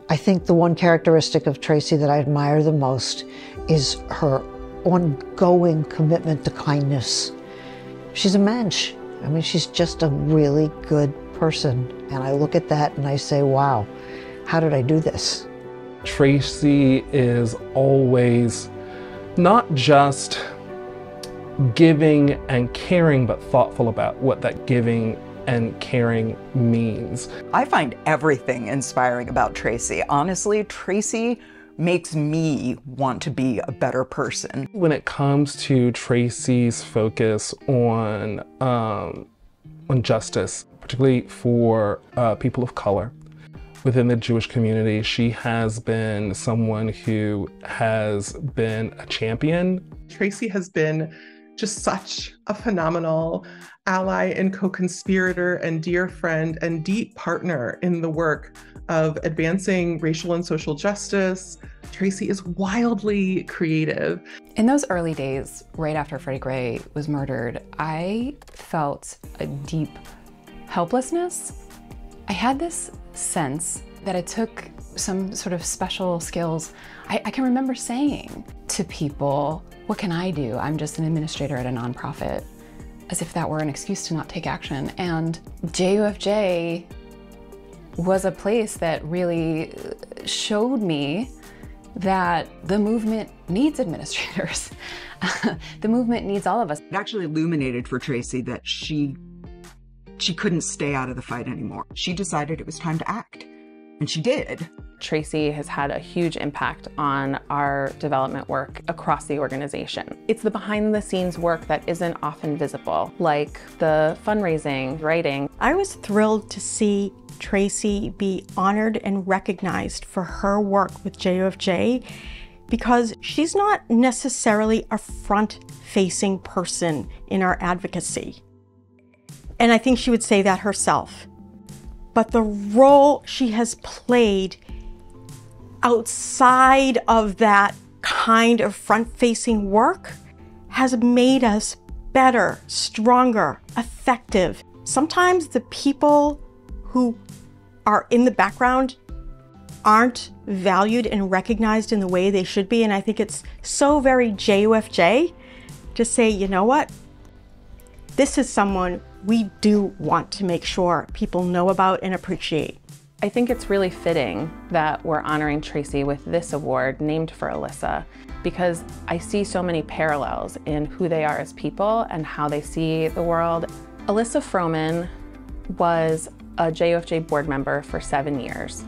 I think the one characteristic of Tracie that I admire the most is her ongoing commitment to kindness. She's a mensch. I mean, she's just a really good person. And I look at that and I say, wow, how did I do this? Tracie is always not just giving and caring, but thoughtful about what that giving and caring means. I find everything inspiring about Tracie. Honestly, Tracie makes me want to be a better person. When it comes to Tracie's focus on justice, particularly for people of color within the Jewish community, she has been someone who has been a champion. Tracie has been just such a phenomenal ally and co-conspirator and dear friend and deep partner in the work of advancing racial and social justice. Tracie is wildly creative. In those early days, right after Freddie Gray was murdered, I felt a deep helplessness. I had this sense that it took some sort of special skills. I can remember saying to people, what can I do? I'm just an administrator at a nonprofit, as if that were an excuse to not take action. And JUFJ was a place that really showed me that the movement needs administrators. The movement needs all of us. It actually illuminated for Tracie that she couldn't stay out of the fight anymore. She decided it was time to act, and she did. Tracie has had a huge impact on our development work across the organization. It's the behind the scenes work that isn't often visible, like the fundraising, writing. I was thrilled to see Tracie be honored and recognized for her work with JUFJ, because she's not necessarily a front-facing person in our advocacy. And I think she would say that herself. But the role she has played outside of that kind of front-facing work has made us better, stronger, effective. Sometimes the people who are in the background aren't valued and recognized in the way they should be, and I think it's so very JUFJ to say, you know what? This is someone we do want to make sure people know about and appreciate. I think it's really fitting that we're honoring Tracie with this award named for Elissa, because I see so many parallels in who they are as people and how they see the world. Elissa Froman was a JUFJ board member for 7 years.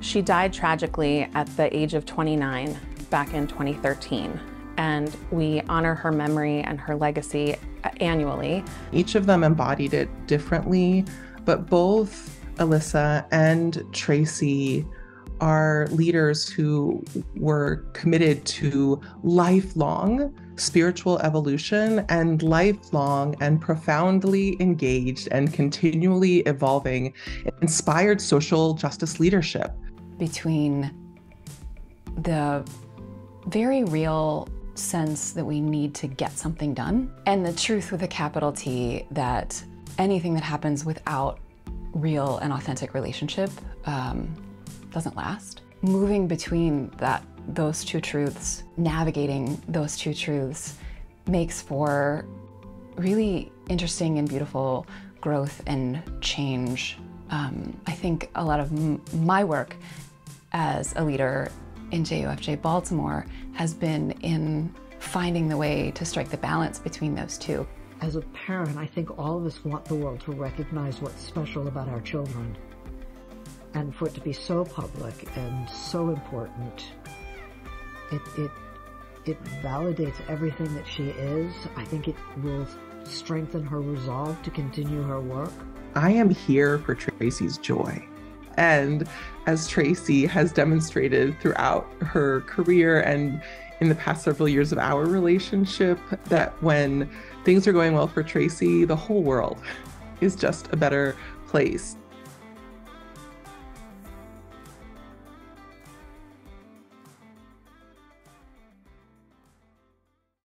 She died tragically at the age of 29 back in 2013. And we honor her memory and her legacy annually. Each of them embodied it differently, but both Elissa and Tracie are leaders who were committed to lifelong spiritual evolution and lifelong and profoundly engaged and continually evolving, inspired social justice leadership. Between the very real sense that we need to get something done and the truth with a capital T that anything that happens without real and authentic relationship doesn't last. Moving between those two truths, navigating those two truths makes for really interesting and beautiful growth and change. I think a lot of my work as a leader in JUFJ Baltimore has been in finding the way to strike the balance between those two. As a parent, I think all of us want the world to recognize what's special about our children. And for it to be so public and so important, it validates everything that she is. I think it will strengthen her resolve to continue her work. I am here for Tracie's joy. And as Tracie has demonstrated throughout her career and in the past several years of our relationship, that when things are going well for Tracie, the whole world is just a better place.